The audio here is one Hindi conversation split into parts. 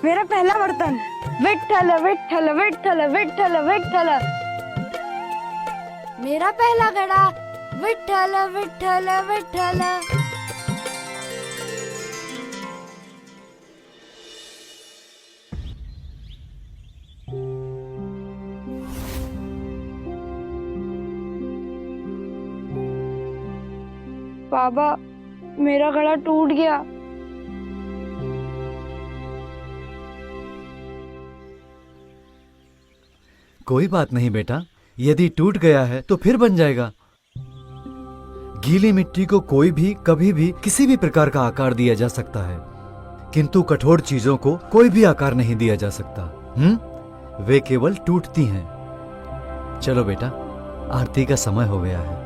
मेरा पहला बर्तन। विठ्ठल विठ्ठल विठ्ठल विठ्ठल विठ्ठल। मेरा पहला घड़ा। विठ्ठल विठ्ठल विठ्ठल। बाबा, मेरा घड़ा टूट गया। कोई बात नहीं बेटा, यदि टूट गया है तो फिर बन जाएगा। गीली मिट्टी को कोई भी कभी भी किसी भी प्रकार का आकार दिया जा सकता है, किंतु कठोर चीजों को कोई भी आकार नहीं दिया जा सकता। वे केवल टूटती हैं। चलो बेटा, आरती का समय हो गया है।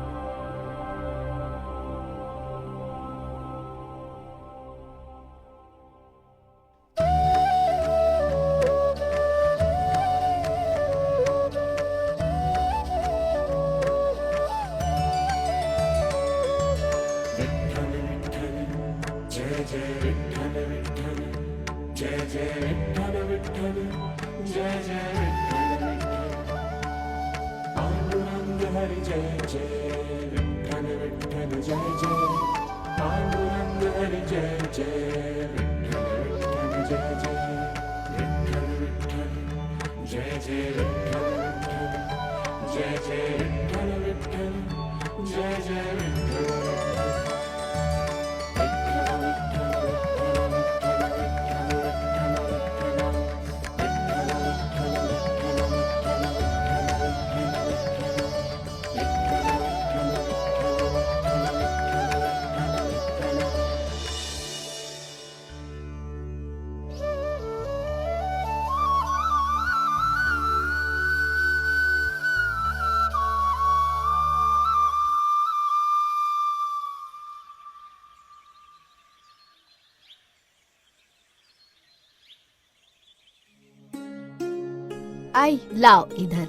आई लाओ इधर।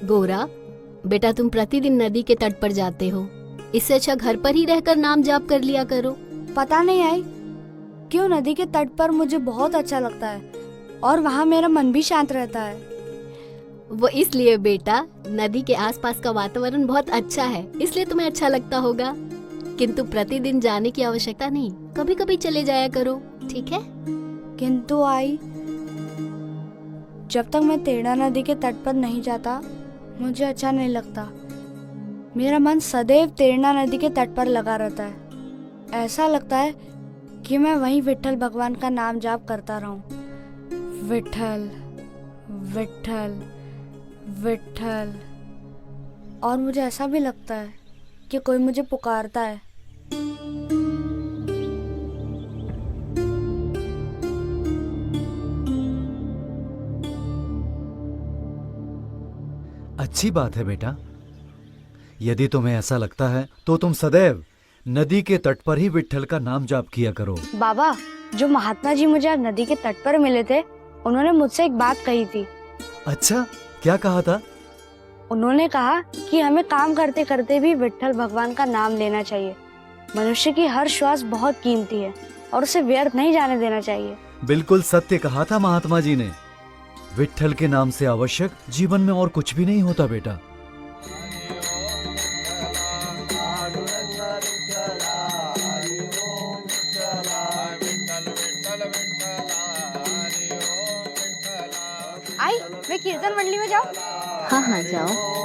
गोरा बेटा, तुम प्रतिदिन नदी के तट पर जाते हो, इससे अच्छा घर पर ही रहकर नाम जाप कर लिया करो। पता नहीं आई क्यों नदी के तट पर मुझे बहुत अच्छा लगता है और वहाँ मेरा मन भी शांत रहता है। वो इसलिए बेटा, नदी के आसपास का वातावरण बहुत अच्छा है, इसलिए तुम्हें अच्छा लगता होगा। किंतु प्रतिदिन जाने की आवश्यकता नहीं, कभी कभी चले जाया करो, ठीक है? किंतु आई, जब तक मैं तेरणा नदी के तट पर नहीं जाता मुझे अच्छा नहीं लगता। मेरा मन सदैव तेरणा नदी के तट पर लगा रहता है। ऐसा लगता है कि मैं वहीं विठ्ठल भगवान का नाम जाप करता रहूं। विठ्ठल विठ्ठल विठ्ठल। और मुझे ऐसा भी लगता है कि कोई मुझे पुकारता है। अच्छी बात है बेटा, यदि तुम्हें ऐसा लगता है तो तुम सदैव नदी के तट पर ही विठ्ठल का नाम जाप किया करो। बाबा, जो महात्मा जी मुझे आज नदी के तट पर मिले थे, उन्होंने मुझसे एक बात कही थी। अच्छा, क्या कहा था? उन्होंने कहा कि हमें काम करते करते भी विठ्ठल भगवान का नाम लेना चाहिए। मनुष्य की हर श्वास बहुत कीमती है और उसे व्यर्थ नहीं जाने देना चाहिए। बिल्कुल सत्य कहा था महात्मा जी ने। विठ्ठल के नाम से आवश्यक जीवन में और कुछ भी नहीं होता बेटा। आई, मैं कीर्तन मंडली में जाऊँ? हाँ हाँ जाओ।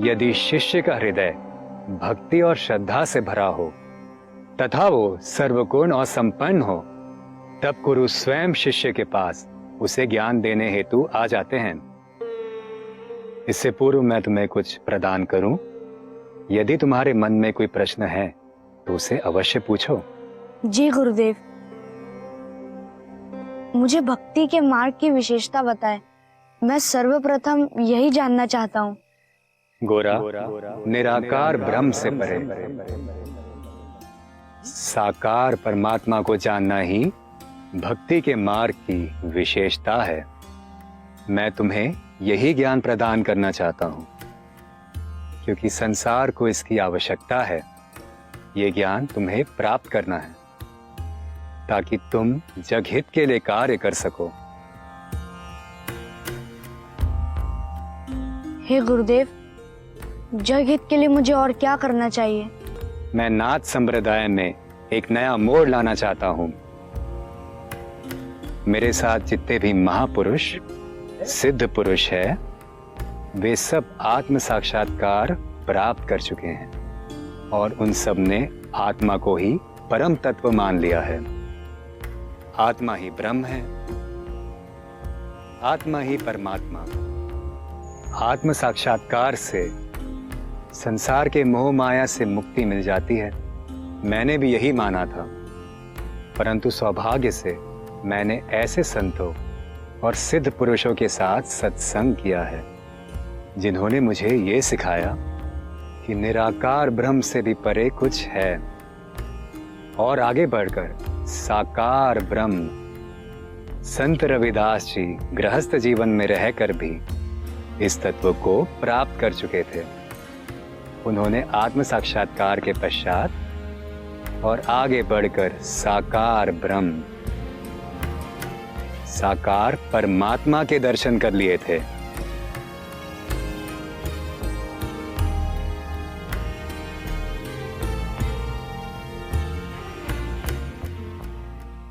यदि शिष्य का हृदय भक्ति और श्रद्धा से भरा हो तथा वो सर्वगुण और संपन्न हो, तब गुरु स्वयं शिष्य के पास उसे ज्ञान देने हेतु आ जाते हैं। इससे पूर्व मैं तुम्हें कुछ प्रदान करूं। यदि तुम्हारे मन में कोई प्रश्न है तो उसे अवश्य पूछो। जी गुरुदेव, मुझे भक्ति के मार्ग की विशेषता बताएं। मैं सर्वप्रथम यही जानना चाहता हूँ। गोरा, निराकार ब्रह्म से परे साकार परमात्मा को जानना ही भक्ति के मार्ग की विशेषता है। मैं तुम्हें यही ज्ञान प्रदान करना चाहता हूं, क्योंकि संसार को इसकी आवश्यकता है। ये ज्ञान तुम्हें प्राप्त करना है ताकि तुम जगहित के लिए कार्य कर सको। हे गुरुदेव, जगहित के लिए मुझे और क्या करना चाहिए? मैं नाथ संप्रदाय में एक नया मोड़ लाना चाहता हूं। मेरे साथ जितने भी महापुरुष, सिद्ध पुरुष है, वे सब आत्म साक्षात्कार प्राप्त कर चुके हैं और उन सब ने आत्मा को ही परम तत्व मान लिया है। आत्मा ही ब्रह्म है, आत्मा ही परमात्मा। आत्म साक्षात्कार से संसार के मोह माया से मुक्ति मिल जाती है। मैंने भी यही माना था, परंतु सौभाग्य से मैंने ऐसे संतों और सिद्ध पुरुषों के साथ सत्संग किया है जिन्होंने मुझे ये सिखाया कि निराकार ब्रह्म से भी परे कुछ है और आगे बढ़कर साकार ब्रह्म। संत रविदास जी गृहस्थ जीवन में रहकर भी इस तत्व को प्राप्त कर चुके थे। उन्होंने आत्म साक्षात्कार के पश्चात और आगे बढ़कर साकार ब्रह्म, साकार परमात्मा के दर्शन कर लिए थे।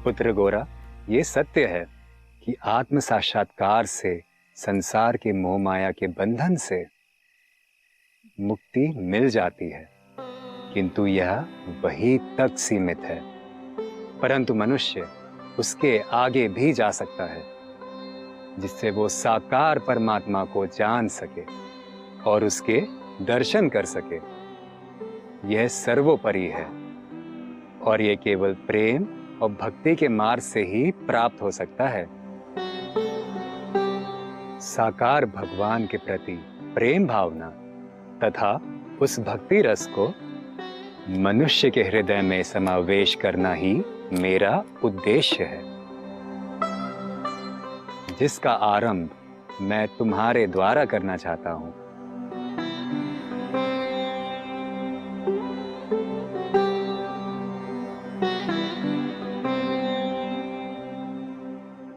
पुत्र गोरा, ये सत्य है कि आत्म साक्षात्कार से संसार के मोह माया के बंधन से मुक्ति मिल जाती है, किंतु यह वही तक सीमित है। परंतु मनुष्य उसके आगे भी जा सकता है, जिससे वो साकार परमात्मा को जान सके और उसके दर्शन कर सके। यह सर्वोपरि है और यह केवल प्रेम और भक्ति के मार्ग से ही प्राप्त हो सकता है। साकार भगवान के प्रति प्रेम भावना तथा उस भक्ति रस को मनुष्य के हृदय में समावेश करना ही मेरा उद्देश्य है, जिसका आरंभ मैं तुम्हारे द्वारा करना चाहता हूं।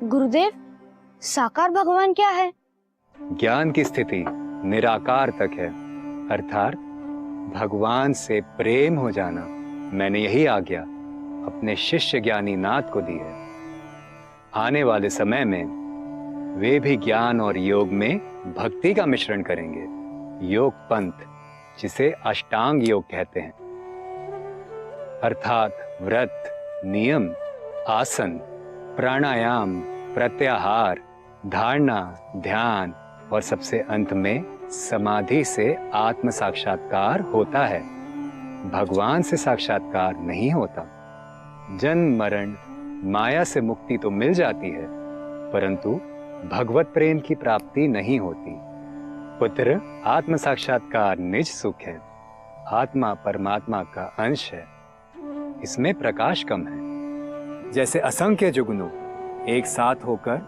गुरुदेव, साकार भगवान क्या है? ज्ञान की स्थिति निराकार तक है, अर्थात भगवान से प्रेम हो जाना। मैंने यही आज्ञा अपने शिष्य ज्ञानी नाथ को दी है। आने वाले समय में वे भी ज्ञान और योग में भक्ति का मिश्रण करेंगे। योग पंथ, जिसे अष्टांग योग कहते हैं, अर्थात व्रत, नियम, आसन, प्राणायाम, प्रत्याहार, धारणा, ध्यान और सबसे अंत में समाधि से आत्म साक्षात्कार होता है। भगवान से साक्षात्कार नहीं होता। जन्म मरण माया से मुक्ति तो मिल जाती है, परंतु भगवत प्रेम की प्राप्ति नहीं होती। पुत्र, आत्म साक्षात्कार निज सुख है। आत्मा परमात्मा का अंश है, इसमें प्रकाश कम है। जैसे असंख्य जुगनू एक साथ होकर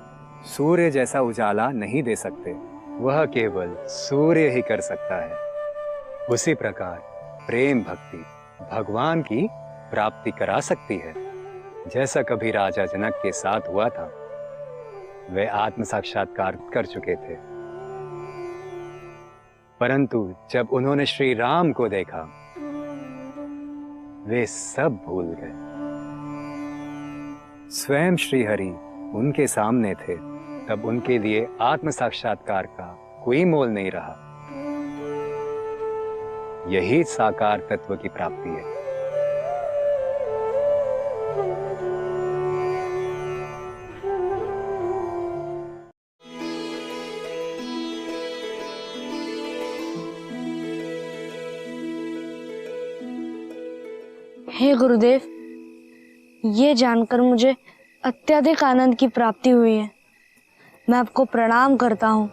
सूर्य जैसा उजाला नहीं दे सकते, वह केवल सूर्य ही कर सकता है। उसी प्रकार प्रेम भक्ति भगवान की प्राप्ति करा सकती है, जैसा कभी राजा जनक के साथ हुआ था। वे आत्म साक्षात्कार कर चुके थे, परंतु जब उन्होंने श्री राम को देखा, वे सब भूल गए। स्वयं श्री हरि उनके सामने थे, तब उनके लिए आत्म साक्षात्कार का कोई मोल नहीं रहा। यही साकार तत्व की प्राप्ति है। हे गुरुदेव, ये जानकर मुझे अत्यधिक आनंद की प्राप्ति हुई है। मैं आपको प्रणाम करता हूँ।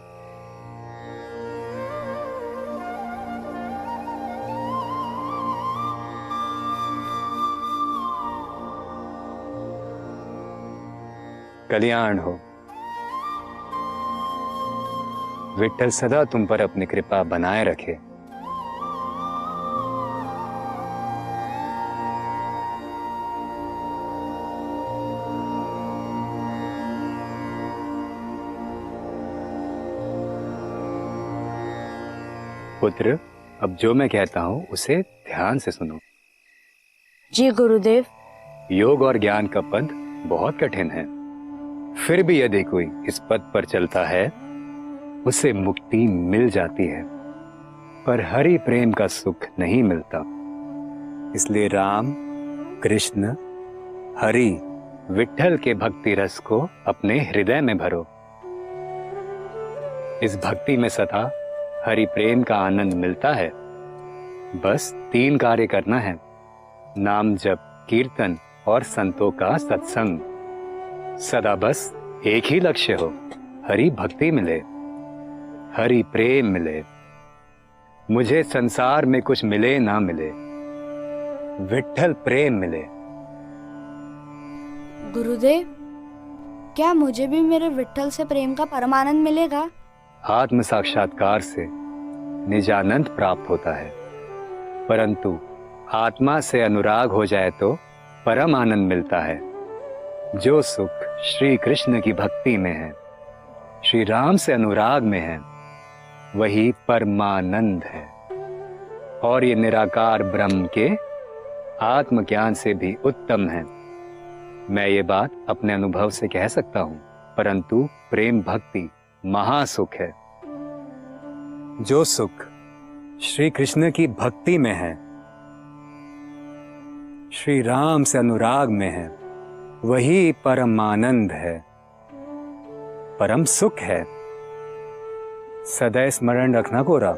कल्याण हो। विठ्ठल सदा तुम पर अपनी कृपा बनाए रखे। पुत्र, अब जो मैं कहता हूं उसे ध्यान से सुनो। जी गुरुदेव। योग और ज्ञान का पद बहुत कठिन है, फिर भी यदि कोई इस पद पर चलता है उसे मुक्ति मिल जाती है, पर हरि प्रेम का सुख नहीं मिलता। इसलिए राम, कृष्ण, हरि, विठ्ठल के भक्ति रस को अपने हृदय में भरो। इस भक्ति में सदा हरि प्रेम का आनंद मिलता है। बस 3 कार्य करना है: नाम जप, कीर्तन और संतों का सत्संग। सदा बस एक ही लक्ष्य हो, हरि भक्ति मिले, हरि प्रेम मिले। मुझे संसार में कुछ मिले ना मिले, विठ्ठल प्रेम मिले। गुरुदेव, क्या मुझे भी मेरे विठ्ठल से प्रेम का परमानंद मिलेगा? आत्म साक्षात्कार से निजानंद प्राप्त होता है, परंतु आत्मा से अनुराग हो जाए तो परम आनंद मिलता है। जो सुख श्री कृष्ण की भक्ति में है, श्री राम से अनुराग में है, वही परमानंद है। और ये निराकार ब्रह्म के आत्मज्ञान से भी उत्तम है। मैं ये बात अपने अनुभव से कह सकता हूं, परंतु प्रेम भक्ति महासुख है। जो सुख श्री कृष्ण की भक्ति में है, श्री राम से अनुराग में है, वही परमानंद है, परम सुख है। सदैव स्मरण रखना गोरा,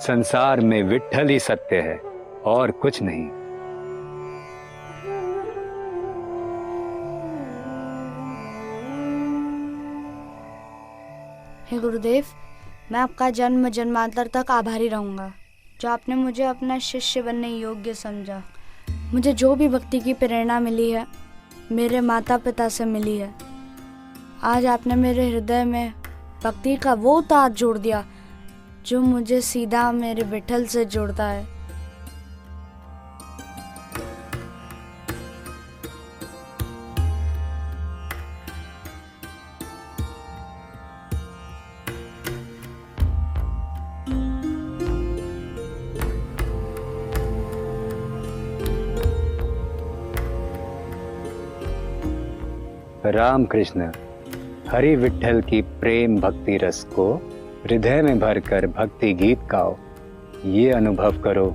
संसार में विठ्ठल ही सत्य है और कुछ नहीं। हे गुरुदेव, मैं आपका जन्म जन्मांतर तक आभारी रहूंगा, जो आपने मुझे अपना शिष्य बनने योग्य समझा। मुझे जो भी भक्ति की प्रेरणा मिली है, मेरे माता पिता से मिली है। आज आपने मेरे हृदय में भक्ति का वो तार जोड़ दिया जो मुझे सीधा मेरे विठ्ठल से जोड़ता है। राम कृष्ण हरि विठ्ठल की प्रेम भक्ति रस को हृदय में भरकर भक्ति गीत गाओ। ये अनुभव करो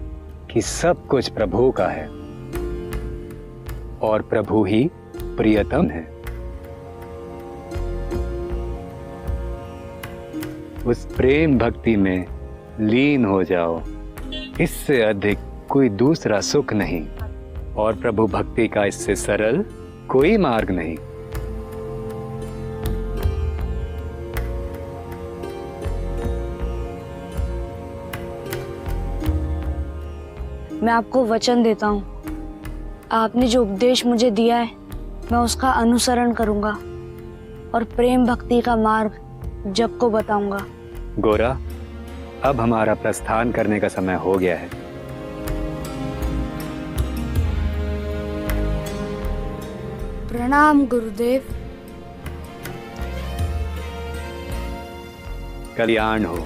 कि सब कुछ प्रभु का है और प्रभु ही प्रियतम है। उस प्रेम भक्ति में लीन हो जाओ। इससे अधिक कोई दूसरा सुख नहीं और प्रभु भक्ति का इससे सरल कोई मार्ग नहीं। मैं आपको वचन देता हूँ, आपने जो उपदेश मुझे दिया है मैं उसका अनुसरण करूंगा और प्रेम भक्ति का मार्ग जग को बताऊंगा। गोरा, अब हमारा प्रस्थान करने का समय हो गया है। प्रणाम गुरुदेव। कल्याण हो।